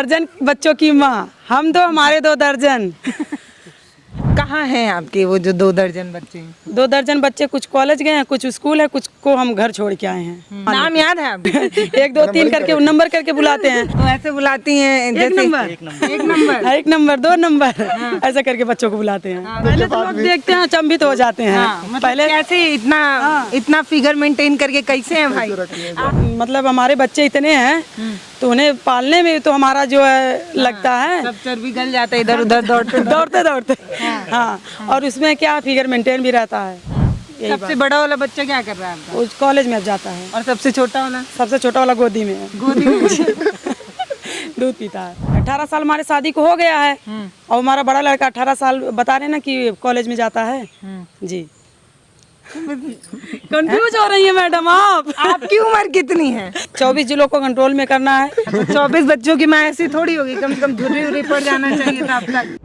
दर्जन बच्चों की माँ, हम दो हमारे 2 दर्जन। कहाँ हैं आपके वो जो 2 दर्जन बच्चे हैं? 2 दर्जन बच्चे, कुछ कॉलेज गए हैं, कुछ स्कूल है, कुछ को हम घर छोड़ के आए हैं। नाम याद है आपको? 1 2 3 करके नंबर करके बुलाते हैं। तो ऐसे बुलाती हैं जैसे एक नंबर 2 नंबर ऐसा करके बच्चों को बुलाते हैं। पहले तो लोग देखते हैं, अचंभित हो जाते हैं। मतलब पहले कैसे इतना फिगर मेंटेन करके कैसे हैं भाई? मतलब हमारे बच्चे इतने हैं तो उन्हें पालने में तो हमारा जो है लगता है, सब चर्बी गल जाता है इधर उधर दौड़ते दौड़ते। हाँ, और उसमें क्या फिगर मेंटेन भी रहता है। सबसे बड़ा वाला बच्चा क्या कर रहा है आपका? वो कॉलेज में अब जाता है। और सबसे छोटा वाला? सबसे छोटा वाला गोदी में है। गोदी में दूध पीता है। 18 साल हमारे शादी को हो गया है और हमारा बड़ा लड़का 18 साल बता रहे ना कि कॉलेज में जाता है। जी कंफ्यूज हो रही है मैडम आप। आपकी उम्र कितनी है? 24 जिलों को कंट्रोल में करना है। 24 बच्चों की माँ ऐसी थोड़ी होगी, कम से कम झुर्री उर्री पड़ जाना चाहिए था अब तक।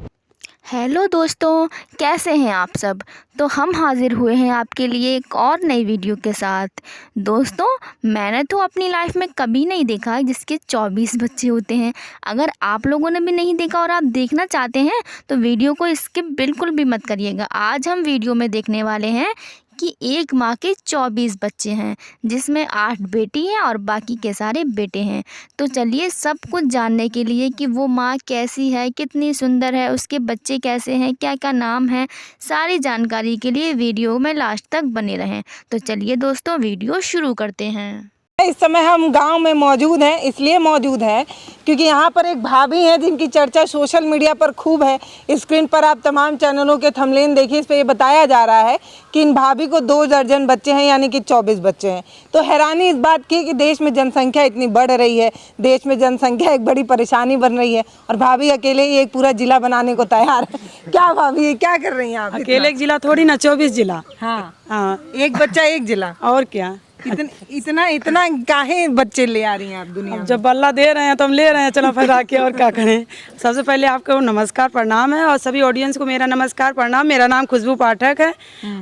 हेलो दोस्तों, कैसे हैं आप सब। तो हम हाजिर हुए हैं आपके लिए एक और नई वीडियो के साथ। दोस्तों, मैंने तो अपनी लाइफ में कभी नहीं देखा जिसके 24 बच्चे होते हैं। अगर आप लोगों ने भी नहीं देखा और आप देखना चाहते हैं तो वीडियो को स्किप बिल्कुल भी मत करिएगा। आज हम वीडियो में देखने वाले हैं कि एक माँ के 24 बच्चे हैं, जिसमें 8 बेटी हैं और बाकी के सारे बेटे हैं। तो चलिए सब कुछ जानने के लिए कि वो माँ कैसी है, कितनी सुंदर है, उसके बच्चे कैसे हैं, क्या क्या नाम है, सारी जानकारी के लिए वीडियो में लास्ट तक बने रहें। तो चलिए दोस्तों वीडियो शुरू करते हैं। इस समय हम गांव में मौजूद हैं, इसलिए मौजूद हैं क्योंकि यहाँ पर एक भाभी हैं जिनकी चर्चा सोशल मीडिया पर खूब है। स्क्रीन पर आप तमाम चैनलों के थंबनेल देखिए, इस पर ये बताया जा रहा है कि इन भाभी को 2 दर्जन बच्चे हैं, यानी कि 24 बच्चे हैं। तो हैरानी इस बात की कि देश में जनसंख्या इतनी बढ़ रही है, देश में जनसंख्या एक बड़ी परेशानी बन रही है और भाभी अकेले ही एक पूरा जिला बनाने को तैयार है। क्या भाभी, क्या कर रही हैं आप? अकेले एक जिला थोड़ी ना, 24 जिला। हाँ, एक बच्चा एक जिला। और क्या, इतना काहे बच्चे ले आ रही हैं आप दुनिया में? जब अल्लाह दे रहे हैं तो हम ले रहे हैं, चलो फिर आके और क्या करें। सबसे पहले आपको नमस्कार प्रणाम है और सभी ऑडियंस को मेरा नमस्कार प्रणाम। मेरा नाम खुशबू पाठक है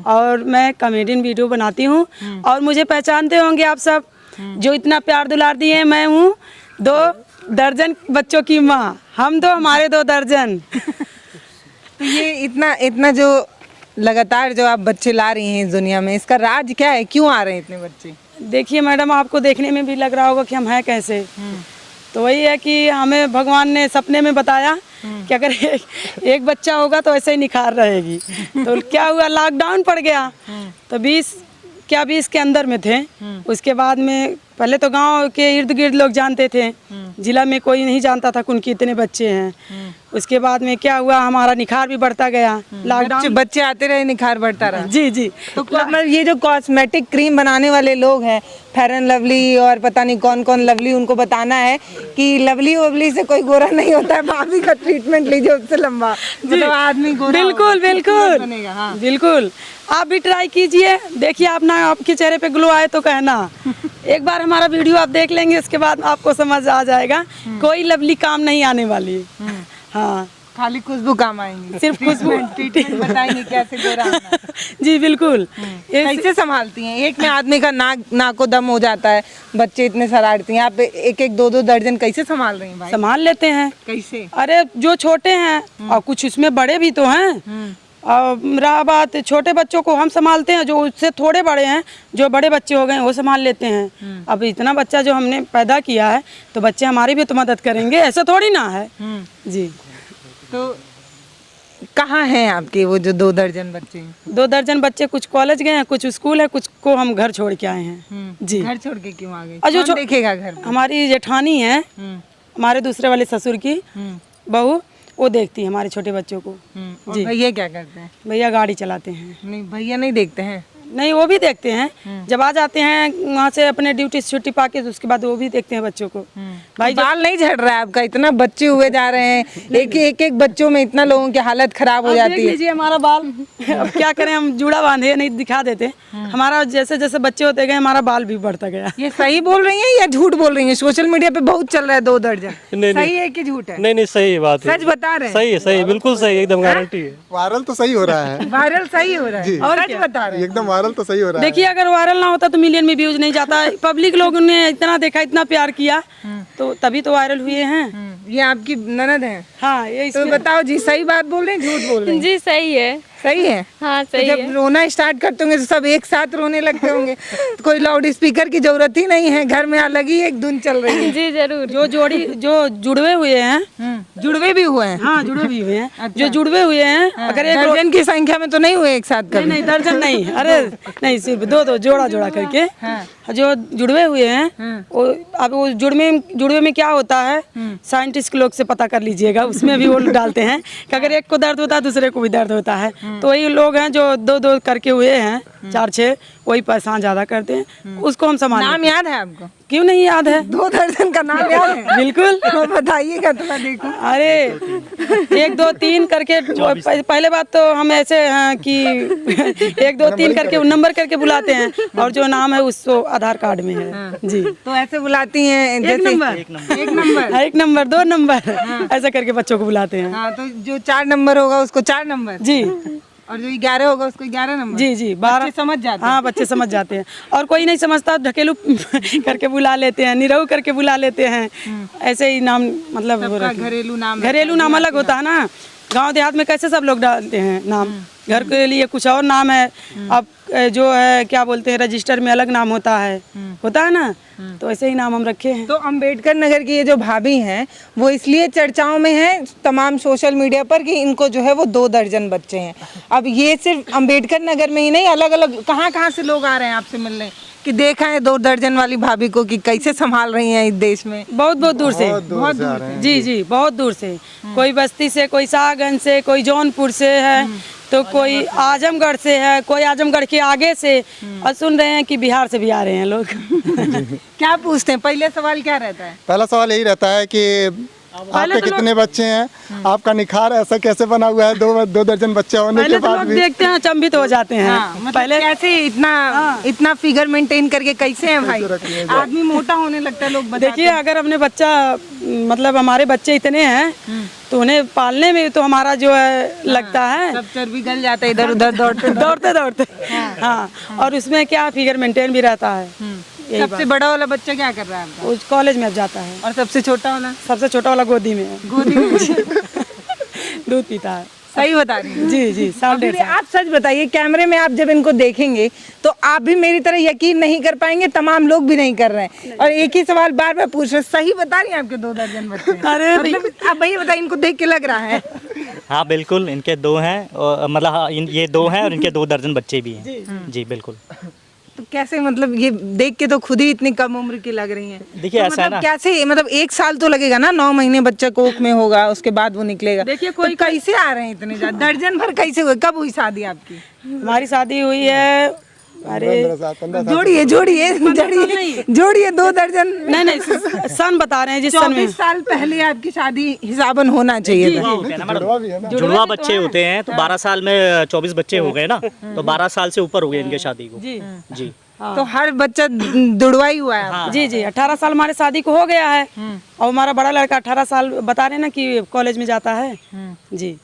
और मैं कॉमेडियन वीडियो बनाती हूँ और मुझे पहचानते होंगे आप सब, जो इतना प्यार दुलार दिए हैं। मैं हूँ 2 दर्जन बच्चों की माँ, हम दो हमारे 2 दर्जन। तो ये इतना जो लगातार जो आप बच्चे ला रही हैं इस दुनिया में, इसका राज क्या है? क्यों आ रहे हैं इतने बच्चे? देखिए मैडम, आपको देखने में भी लग रहा होगा कि हम हैं कैसे। तो वही है कि हमें भगवान ने सपने में बताया कि अगर एक बच्चा होगा तो ऐसे ही निखार रहेगी। तो क्या हुआ, लॉकडाउन पड़ गया तो 20 के अंदर में थे। उसके बाद में पहले तो गांव के इर्द गिर्द लोग जानते थे, जिला में कोई नहीं जानता था कि उनके इतने बच्चे हैं। उसके बाद में क्या हुआ, हमारा निखार भी बढ़ता गया। लॉकडाउन बच्चे आते रहे, निखार बढ़ता रहा। जी जी। तो मतलब ये जो कॉस्मेटिक क्रीम बनाने वाले लोग हैं, फेयर एंड लवली और पता नहीं कौन कौन लवली, उनको बताना है कि लवली ववली से कोई गोरा नहीं होता है। भाभी का ट्रीटमेंट लीजिए, उससे लंबा मतलब आदमी गोरा बिल्कुल बिल्कुल बनेगा। हाँ। बिल्कुल, आप भी ट्राई कीजिए, देखिए अपना आपके चेहरे पे ग्लो आए तो कहना। एक बार हमारा वीडियो आप देख लेंगे, उसके बाद आपको समझ आ जाएगा कोई लवली काम नहीं आने वाली। हाँ, खाली खुशबू काम आएंगी, सिर्फ खुशबू। ट्रीटमेंट बताएंगे कैसे गोरा होना। जी बिल्कुल। कैसे संभालती हैं? एक में आदमी का नाको दम हो जाता है, बच्चे इतने शरारती हैं, आप एक 2 दर्जन कैसे संभाल रही हैं भाई? संभाल लेते हैं। कैसे? अरे जो छोटे हैं और कुछ इसमें बड़े भी तो हैं। और रहा बात, छोटे बच्चों को हम संभालते हैं, जो उससे थोड़े बड़े हैं, जो बड़े बच्चे हो गए वो संभाल लेते हैं। अब इतना बच्चा जो हमने पैदा किया है तो बच्चे हमारी भी तो मदद करेंगे, ऐसा थोड़ी ना है। जी। तो कहाँ हैं आपके वो जो 2 दर्जन बच्चे हैं? 2 दर्जन बच्चे, कुछ कॉलेज गए हैं, कुछ स्कूल है, कुछ को हम घर छोड़ के आए हैं। जी। घर छोड़ के क्यों आ गए? और जो कौन देखेगा घर? हमारी जेठानी है, हमारे दूसरे वाले ससुर की बहू, वो देखती है हमारे छोटे बच्चों को। जी। भैया क्या करते हैं? भैया गाड़ी चलाते हैं। नहीं, भैया नहीं देखते हैं? नहीं, वो भी देखते हैं। जब आ जाते हैं वहाँ से अपने ड्यूटी से छुट्टी पाके तो उसके बाद वो भी देखते हैं बच्चों को। भाई बाल नहीं झड़ रहा है आपका? इतना बच्चे हुए जा रहे हैं, एक बच्चों में इतना लोगों की हालत खराब हो जाती है। लीजिए हमारा बाल। अब क्या करें, हम जूड़ा बांधे नहीं दिखा देते। हमारा जैसे जैसे बच्चे होते गए हमारा बाल भी बढ़ता गया। ये सही बोल रही हैं या झूठ बोल रही हैं? सोशल मीडिया पे बहुत चल रहा है 2 दर्जन। सही है कि झूठ है? नहीं, सही बात है। सच बता रहे हैं? सही है, सही, बिल्कुल सही, एकदम गारंटी है। वायरल तो सही हो रहा है। वायरल सही हो रहा है और सच बता रहे हैं? एकदम वायरल वायरल तो सही हो रहा है। देखिए अगर वायरल ना होता तो मिलियन में व्यूज नहीं जाता। पब्लिक लोगों ने इतना देखा, इतना प्यार किया, तो तभी तो वायरल हुए हैं। ये आपकी ननद है? हाँ, ये तो बताओ जी, सही बात बोल रहे हैं झूठ बोल रहे हैं? जी सही है। सही है। हाँ तो सही जब है। रोना स्टार्ट करते होंगे तो सब एक साथ रोने लगते होंगे। तो कोई लाउड स्पीकर की जरूरत ही नहीं है, घर में अलग ही एक धुन चल रही है। जी जरूर। जो जुड़वे हुए हैं, जुड़वे भी हुए हैं? हाँ जुड़वे भी हुए हैं। जो जुड़वे हुए हैं, अगर एक दर्जन की संख्या में तो नहीं हुए एक साथ कभी? नहीं दर्जन नहीं, अरे नहीं, सिर्फ दो जोड़ा जोड़ा करके। जो जुड़वे हुए हैं वो, अब वो जुड़वे में क्या होता है, साइंटिस्ट लोग से पता कर लीजिएगा, उसमें भी वो डालते हैं कि अगर एक को दर्द होता है दूसरे को भी दर्द होता है। तो वही लोग हैं जो दो करके हुए हैं, 4-6, वही परेशान ज्यादा करते हैं, उसको हम संभाल। नाम याद है आपको? क्यों नहीं याद है? 2 दर्जन का नाम याद है? बिल्कुल। तो बताइएगा थोड़ा देखो। अरे 1 2 3 करके, पहले बात तो हम ऐसे हैं कि 1 2 3 करके नंबर करके बुलाते हैं, और जो नाम है उसको आधार कार्ड में है। जी, तो ऐसे बुलाती हैं जैसे 1 नंबर 1 नंबर 2 नंबर ऐसा करके बच्चों को बुलाते हैं। हाँ, तो जो 4 नंबर होगा उसको 4 नंबर, जी, और जो 11 होगा उसको 11 नंबर। जी 12 समझ जाते हैं। हाँ, बच्चे समझ जाते हैं। और कोई नहीं समझता ढकेलू करके बुला लेते हैं, निरहू करके बुला लेते हैं, ऐसे ही नाम मतलब वो सबका रखते हैं। घरेलू नाम घरेलू नाम अलग होता है ना, गांव देहात में कैसे सब लोग डालते हैं नाम, घर के लिए कुछ और नाम है। अब जो है क्या बोलते हैं, रजिस्टर में अलग नाम होता है ना, तो ऐसे ही नाम हम रखे हैं। तो अंबेडकर नगर की ये जो भाभी हैं वो इसलिए चर्चाओं में हैं तमाम सोशल मीडिया पर कि इनको जो है वो 2 दर्जन बच्चे हैं। अब ये सिर्फ अंबेडकर नगर में ही नहीं, अलग अलग कहाँ से लोग आ रहे हैं आपसे मिलने कि देखा है 2 दर्जन वाली भाभी को कि कैसे संभाल रही हैं इस देश में? बहुत दूर से, बहुत दूर से। जी बहुत दूर से, कोई बस्ती से, कोई शाहगंज से, कोई जौनपुर से है, तो कोई आजमगढ़ से है, कोई आजमगढ़ के आगे से, और सुन रहे हैं कि बिहार से भी आ रहे हैं लोग। क्या पूछते हैं? पहले सवाल क्या रहता है? पहला सवाल यही रहता है कि आपके कितने बच्चे हैं, आपका निखार ऐसा कैसे बना हुआ है, 2 दर्जन बच्चे होने के पहले तो बाद लोग भी? देखते हैं, अचंभित हो जाते हैं। मतलब पहले कैसे इतना फिगर मेंटेन करके कैसे हैं भाई? आदमी मोटा होने लगता है, लोग बताते देखिए अगर अपने बच्चा, मतलब हमारे बच्चे इतने हैं तो उन्हें पालने में तो हमारा जो है लगता है, सब चर्बी गल जाता है इधर उधर दौड़ते। हाँ, और उसमें क्या फिगर मेंटेन भी रहता है। सबसे बड़ा वाला बच्चा क्या कर रहा है आपका? वो कॉलेज में अब जाता है। और सबसे छोटा वाला? सबसे छोटा वाला गोदी में है। गोदी में दूध पीता है। सही बता रही हैं? जी 1.5 साल। आप सच बताइए, कैमरे में आप जब इनको देखेंगे तो आप भी मेरी तरह यकीन नहीं कर पाएंगे, तमाम लोग भी नहीं कर रहे हैं, और एक ही सवाल बार बार पूछ रहे हैं। सही बता रही हैं आपके 2 दर्जन बच्चे? अरे मतलब आप भैया बताइए, इनको देख के लग रहा है? हाँ बिल्कुल, इनके 2 हैं, और मतलब हाँ, ये 2 हैं और इनके 2 दर्जन बच्चे भी हैं। जी बिल्कुल। तो कैसे, मतलब ये देख के तो खुद ही इतनी कम उम्र की लग रही हैं। देखिए तो ऐसा है मतलब ना, कैसे, मतलब 1 साल तो लगेगा ना, 9 महीने बच्चा कोख में होगा, उसके बाद वो निकलेगा। देखिए तो कैसे आ रहे हैं इतने ज्यादा? दर्जन भर कैसे हुए? कब हुई शादी आपकी? हमारी शादी हुई है, अरे 15 साल जोड़िए 2 दर्जन। नहीं सन बता रहे हैं जिस सन में। 24 साल पहले आपकी शादी हिसाबन होना चाहिए था। जुड़वा भी है ना। जुड़वा बच्चे होते हैं, तो 12 साल में 24 बच्चे हो गए ना, तो 12 साल से ऊपर हो गए इनके शादी को। जी तो हर बच्चा दुड़वा ही हुआ है आपका? जी 18 साल हमारे शादी को हो गया है, और हमारा बड़ा लड़का 18 साल बता रहे ना कि कॉलेज में जाता है। जी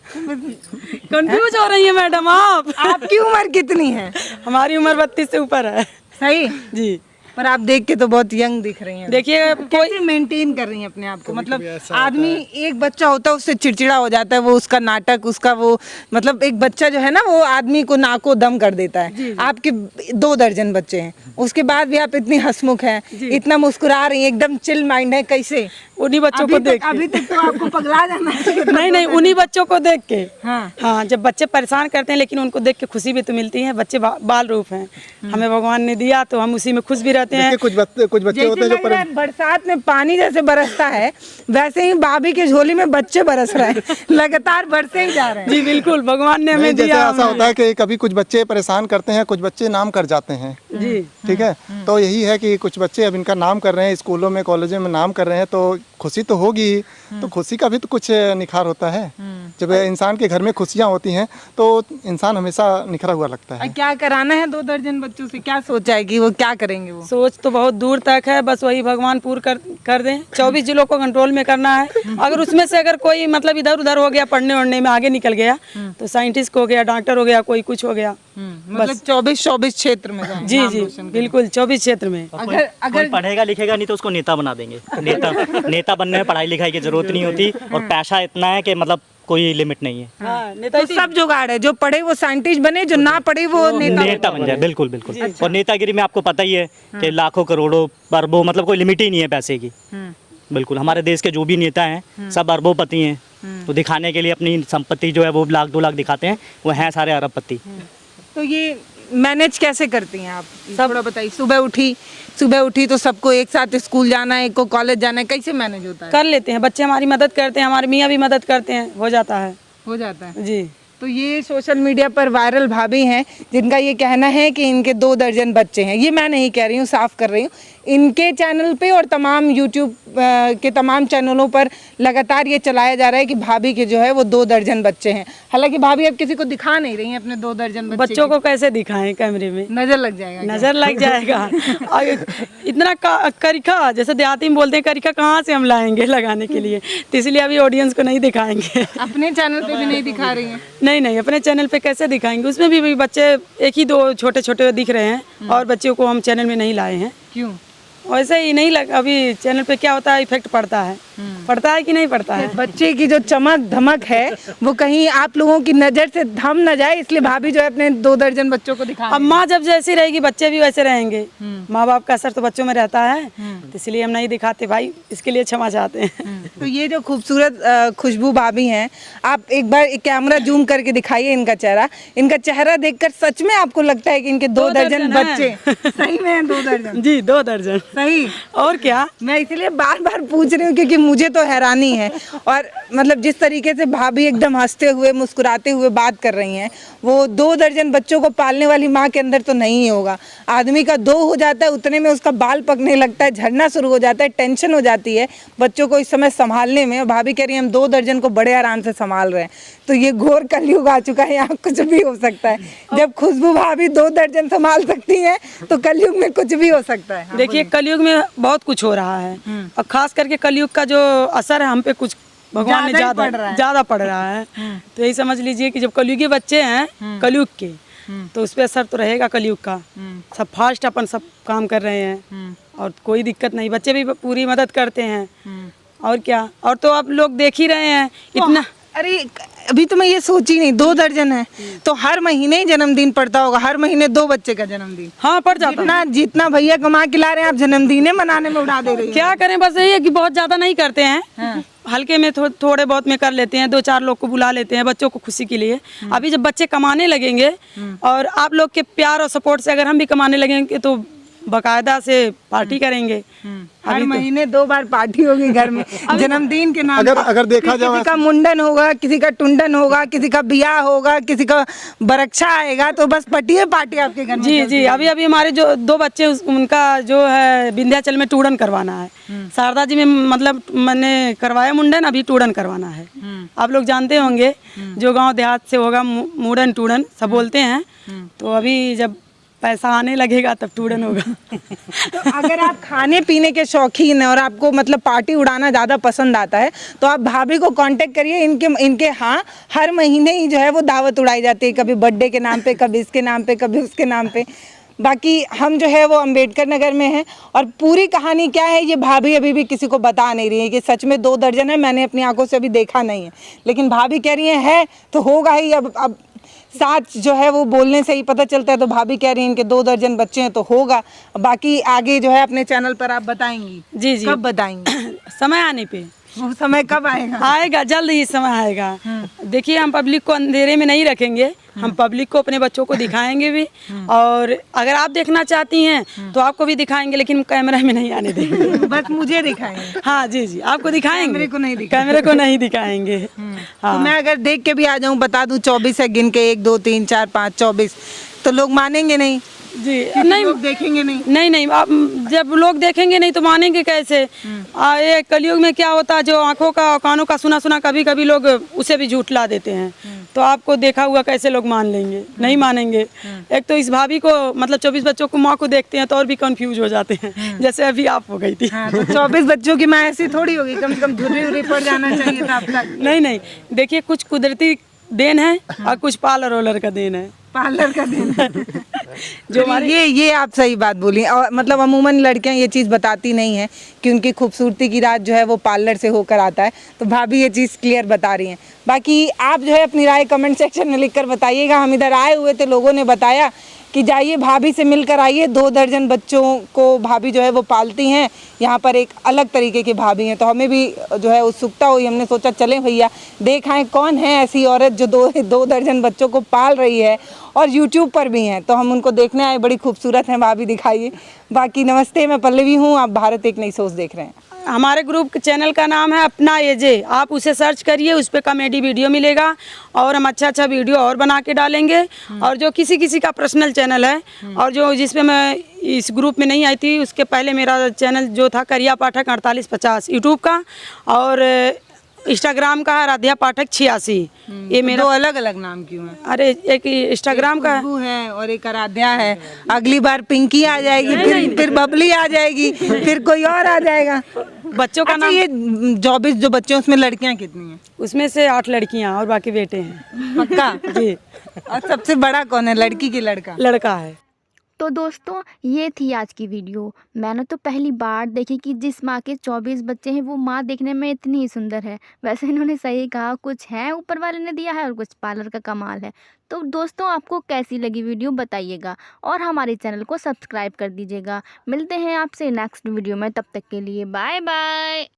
कंफ्यूज हो रही है मैडम आप। आपकी उम्र कितनी है? हमारी उम्र 32 से ऊपर है। सही जी, पर आप देख के तो बहुत यंग दिख रही हैं। देखिए कैसे मेंटेन कर रही हैं अपने आप को? मतलब आदमी, एक बच्चा होता है उससे चिड़चिड़ा हो जाता है, वो उसका नाटक, उसका वो, मतलब एक बच्चा जो है ना वो आदमी को नाको दम कर देता है। आपके 2 दर्जन बच्चे हैं, उसके बाद भी आप इतनी हंसमुख हैं, इतना मुस्कुरा रही हैं, एकदम चिल माइंड है। कैसे? उन्हीं बच्चों को देख के। अभी तक तो आपको पगला जाना चाहिए। नहीं उन्हीं बच्चों को देख के। हाँ। जब बच्चे परेशान करते हैं, लेकिन उनको देख के खुशी भी तो मिलती है। बच्चे बाल रूप हैं, हमें भगवान ने दिया तो हम उसी में खुश भी रहते हैं। कुछ बच्चे होते हैं जो बरसात में पानी जैसे बरसता है, वैसे ही भाभी के झोली में बच्चे बरस रहे हैं, लगातार बरसे ही जा रहे हैं। जी बिल्कुल, भगवान ने हमें जैसे दिया। ऐसा होता है कि कभी कुछ बच्चे परेशान करते हैं, कुछ बच्चे नाम कर जाते हैं। जी ठीक है, तो यही है कि कुछ बच्चे अब इनका नाम कर रहे हैं, स्कूलों में कॉलेजों में नाम कर रहे हैं, तो खुशी तो होगी, तो खुशी का भी तो कुछ निखार होता है। जब इंसान के घर में खुशियाँ होती हैं तो इंसान हमेशा निखरा हुआ लगता है। क्या कराना है 2 दर्जन बच्चों से, क्या सोचा है कि वो क्या करेंगे? वो सोच तो बहुत दूर तक है, बस वही भगवान पूर्ण कर दें। 24 जिलों को कंट्रोल में करना है। अगर उसमें से अगर कोई मतलब इधर उधर हो गया, पढ़ने वढ़ने में आगे निकल गया तो साइंटिस्ट हो गया, डॉक्टर हो गया, कोई कुछ हो गया। मतलब 24 क्षेत्र में जाएं, जी नाम जी रोशन करें। बिल्कुल 24 क्षेत्र में। अगर कोई पढ़ेगा लिखेगा नहीं तो उसको नेता बना देंगे। नेता बनने में पढ़ाई लिखाई की जरूरत नहीं होती और पैसा इतना है कि मतलब कोई लिमिट नहीं है। हाँ, तो सब जुगाड़ है, जो पढ़े वो साइंटिस्ट बने, जो ना पढ़े वो नेता बन जाए। बिल्कुल बिल्कुल। और नेतागिरी में आपको पता ही है कि लाखों करोड़ों अरबों मतलब कोई लिमिट ही नहीं है पैसे की। बिल्कुल, हमारे देश के जो भी नेता हैं सब अरबोपति हैं। तो दिखाने के लिए अपनी संपत्ति जो है वो लाख 2 लाख दिखाते हैं, वो हैं सारे अरबपति। तो ये मैनेज कैसे करती हैं आप, थोड़ा बताइए। सुबह उठी तो सबको एक साथ स्कूल जाना है, एक को कॉलेज जाना है, कैसे मैनेज होता है? कर लेते हैं, बच्चे हमारी मदद करते हैं, हमारे मियाँ भी मदद करते हैं, हो जाता है जी। तो ये सोशल मीडिया पर वायरल भाभी हैं जिनका ये कहना है कि इनके 2 दर्जन बच्चे हैं। ये मैं नहीं कह रही हूँ, साफ कर रही हूँ। इनके चैनल पे और तमाम यूट्यूब के तमाम चैनलों पर लगातार ये चलाया जा रहा है कि भाभी के जो है वो 2 दर्जन बच्चे हैं। हालांकि भाभी अब किसी को दिखा नहीं रही हैं अपने 2 दर्जन बच्चों को कैसे दिखाएं कैमरे में? नजर लग जाएगा। नजर लग जाएगा। और इतना करिका, जैसे देहाती में बोलते हैं, करिका कहाँ से हम लाएंगे लगाने के लिए? तो इसलिए अभी ऑडियंस को नहीं दिखाएंगे। अपने चैनल पे भी नहीं दिखा रही हैं? नहीं, अपने चैनल पे कैसे दिखाएंगे? उसमें भी बच्चे 1 ही 2 छोटे छोटे दिख रहे हैं और बच्चों को हम चैनल में नहीं लाए हैं। क्यों? वैसे ही नहीं अभी चैनल पे क्या होता है, इफेक्ट पड़ता है कि नहीं पड़ता है? बच्चे की जो चमक धमक है वो कहीं आप लोगों की नजर से थम न जाए, इसलिए भाभी जो है अपने 2 दर्जन बच्चों को दिखा। अब माँ जब जैसी रहेगी बच्चे भी वैसे रहेंगे। माँ बाप का असर तो बच्चों में रहता है, तो इसलिए हम नहीं दिखाते भाई, इसके लिए क्षमा चाहते हैं। तो ये जो खूबसूरत खुशबू भाभी हैं, आप एक बार कैमरा जूम करके दिखाइए इनका चेहरा। इनका चेहरा देखकर सच में आपको लगता है कि इनके 2 दर्जन बच्चे सही में हैं? 2 दर्जन? जी 2 दर्जन सही। और क्या, मैं इसलिए बार बार पूछ रही हूँ क्योंकि मुझे तो हैरानी है। और मतलब जिस तरीके से भाभी एकदम हंसते हुए मुस्कुराते हुए बात कर रही हैं, वो 2 दर्जन बच्चों को पालने वाली माँ के अंदर तो नहीं होगा। आदमी का 2 हो जाता है, उतने में उसका बाल पकने लगता है, झड़ना शुरू हो जाता है, टेंशन हो जाती है बच्चों को इस समय संभालने में। भाभी कह रही है हम 2 दर्जन को बड़े आराम से संभाल रहे हैं। तो ये घोर कलयुग आ चुका है, यहाँ कुछ भी हो सकता है। जब खुशबू भाभी 2 दर्जन संभाल सकती हैं तो कलयुग में कुछ भी हो सकता है। देखिए कलयुग में बहुत कुछ हो रहा है और खास करके कलयुग का जो असर है हम पे कुछ भगवान ने ज्यादा पड़ रहा है। तो यही समझ लीजिए कि जब कलयुगी बच्चे हैं कलयुग के, तो उस पर असर तो रहेगा कलयुग का। सब फास्ट अपन सब काम कर रहे हैं और कोई दिक्कत नहीं, बच्चे भी पूरी मदद करते हैं। और क्या, और तो आप लोग देख ही रहे हैं इतना। अरे अभी तो मैं ये सोची नहीं, 2 दर्जन है तो हर महीने ही जन्मदिन पड़ता होगा, हर महीने 2 बच्चे का जन्मदिन। हाँ पड़ जाता है। जितना भैया कमा के ला रहे हैं आप जन्मदिन मनाने में उड़ा दे रहे हैं। क्या करें, बस यही है कि बहुत ज्यादा नहीं करते हैं। हल्के में थोड़े बहुत में कर लेते हैं, 2-4 लोग को बुला लेते हैं बच्चों को खुशी के लिए। अभी जब बच्चे कमाने लगेंगे और आप लोग के प्यार और सपोर्ट से अगर हम भी कमाने लगेंगे तो बाकायदा से पार्टी करेंगे। हर महीने 2 बार पार्टी होगी घर में जन्मदिन के नाम। अगर देखा जाए, किसी का मुंडन होगा, किसी का टुंडन होगा, किसी का ब्याह होगा, किसी का बरक्षा आएगा, तो बस पार्टी आपके घर में। जी अभी हमारे जो 2 बच्चे उनका जो है विंध्याचल में टूडन करवाना है। शारदा जी में मतलब मैंने करवाया मुंडन, अभी टूडन करवाना है। आप लोग जानते होंगे जो गाँव देहात से होगा मुंडन टूडन सब बोलते हैं। तो अभी जब पैसा आने लगेगा तब टूडन होगा। तो अगर आप खाने पीने के शौकीन हैं और आपको मतलब पार्टी उड़ाना ज़्यादा पसंद आता है तो आप भाभी को कांटेक्ट करिए। इनके हाँ हर महीने ही जो है वो दावत उड़ाई जाती है, कभी बर्थडे के नाम पे, कभी इसके नाम पे, कभी उसके नाम पे। बाकी हम जो है वो अंबेडकर नगर में हैं और पूरी कहानी क्या है ये भाभी अभी भी किसी को बता नहीं रही है कि सच में 2 दर्जन है। मैंने अपनी आंखों से अभी देखा नहीं है, लेकिन भाभी कह रही है तो होगा ही। अब साथ जो है वो बोलने से ही पता चलता है। तो भाभी कह रही हैं इनके 2 दर्जन बच्चे हैं तो होगा। बाकी आगे जो है अपने चैनल पर आप बताएंगी। जी कब बताएंगी? समय आने पे। वो समय कब आएगा? आएगा, जल्द ही समय आएगा। देखिए हम पब्लिक को अंधेरे में नहीं रखेंगे, हम पब्लिक को अपने बच्चों को दिखाएंगे भी। और अगर आप देखना चाहती हैं तो आपको भी दिखाएंगे, लेकिन कैमरा में नहीं आने देंगे। बस मुझे दिखाएंगे? हाँ जी आपको दिखाएंगे, कैमरे को नहीं दिखाएंगे। तो मैं अगर देख के भी आ जाऊँ, बता दूँ 24 है, गिन के 1 2 3 4 5 24, तो लोग मानेंगे नहीं? जी क्योंकि नहीं लोग देखेंगे नहीं। नहीं नहीं आप जब लोग देखेंगे नहीं तो मानेंगे कैसे। ये कलयुग में क्या होता है, जो आंखों का और कानों का सुना सुना कभी कभी लोग उसे भी झूठला देते हैं। तो आपको देखा हुआ कैसे लोग मान लेंगे, नहीं मानेंगे। एक तो इस भाभी को मतलब 24 बच्चों को माँ को देखते हैं तो और भी कंफ्यूज हो जाते हैं, जैसे अभी आप हो गई थी। हाँ, तो 24 बच्चों की माँ ऐसी थोड़ी होगी, कम से कम धुर्री उर्री पड़ जाना चाहिए था अब तक। नहीं नहीं, देखिए कुछ कुदरती देन है और कुछ पार्लर रोलर का देन है। पार्लर का दिन जो हमारे ये आप सही बात बोली। और मतलब अमूमन लड़कियां ये चीज़ बताती नहीं हैं कि उनकी खूबसूरती की राज जो है वो पार्लर से होकर आता है। तो भाभी ये चीज़ क्लियर बता रही हैं। बाकी आप जो है अपनी राय कमेंट सेक्शन में लिखकर बताइएगा। हम इधर आए हुए थे, लोगों ने बताया कि जाइए भाभी से मिलकर आइए, 2 दर्जन बच्चों को भाभी जो है वो पालती हैं। यहाँ पर एक अलग तरीके की भाभी हैं, तो हमें भी जो है उत्सुकता हुई। हमने सोचा चलें भैया देख आएं कौन है ऐसी औरत जो 2 दर्जन बच्चों को पाल रही है और यूट्यूब पर भी हैं। तो हम उनको देखने आए, बड़ी खूबसूरत हैं भाभी, दिखाइए। बाकी नमस्ते, मैं पल्लवी हूँ, आप भारत एक नई सोच देख रहे हैं। हमारे ग्रुप के चैनल का नाम है अपना एजे, आप उसे सर्च करिए, उस पर कॉमेडी वीडियो मिलेगा और हम अच्छा अच्छा वीडियो और बना के डालेंगे। और जो किसी का पर्सनल चैनल है और जो जिस पे मैं इस ग्रुप में नहीं आई थी, उसके पहले मेरा चैनल जो था करिया पाठक 4850 यूट्यूब का, और इंस्टाग्राम का है राधिया पाठक 86। ये मेरा 2 अलग अलग नाम क्यों है? अरे एक इंस्टाग्राम का है खुशबू है और एक आराध्या है। अगली बार पिंकी आ जाएगी, फिर बबली आ जाएगी, फिर कोई और आ जाएगा। बच्चों का अच्छा, नाम। ये 24 जो बच्चे हैं उसमें लड़कियां कितनी हैं? उसमें से 8 लड़कियां और बाकी बेटे हैं। पक्का? जी, और सबसे बड़ा कौन है, लड़की की लड़का? लड़का है। तो दोस्तों ये थी आज की वीडियो। मैंने तो पहली बार देखी कि जिस माँ के 24 बच्चे हैं वो माँ देखने में इतनी ही सुंदर है। वैसे इन्होंने सही कहा, कुछ है ऊपर वाले ने दिया है और कुछ पार्लर का कमाल है। तो दोस्तों आपको कैसी लगी वीडियो बताइएगा और हमारे चैनल को सब्सक्राइब कर दीजिएगा। मिलते हैं आपसे नेक्स्ट वीडियो में, तब तक के लिए बाय बाय।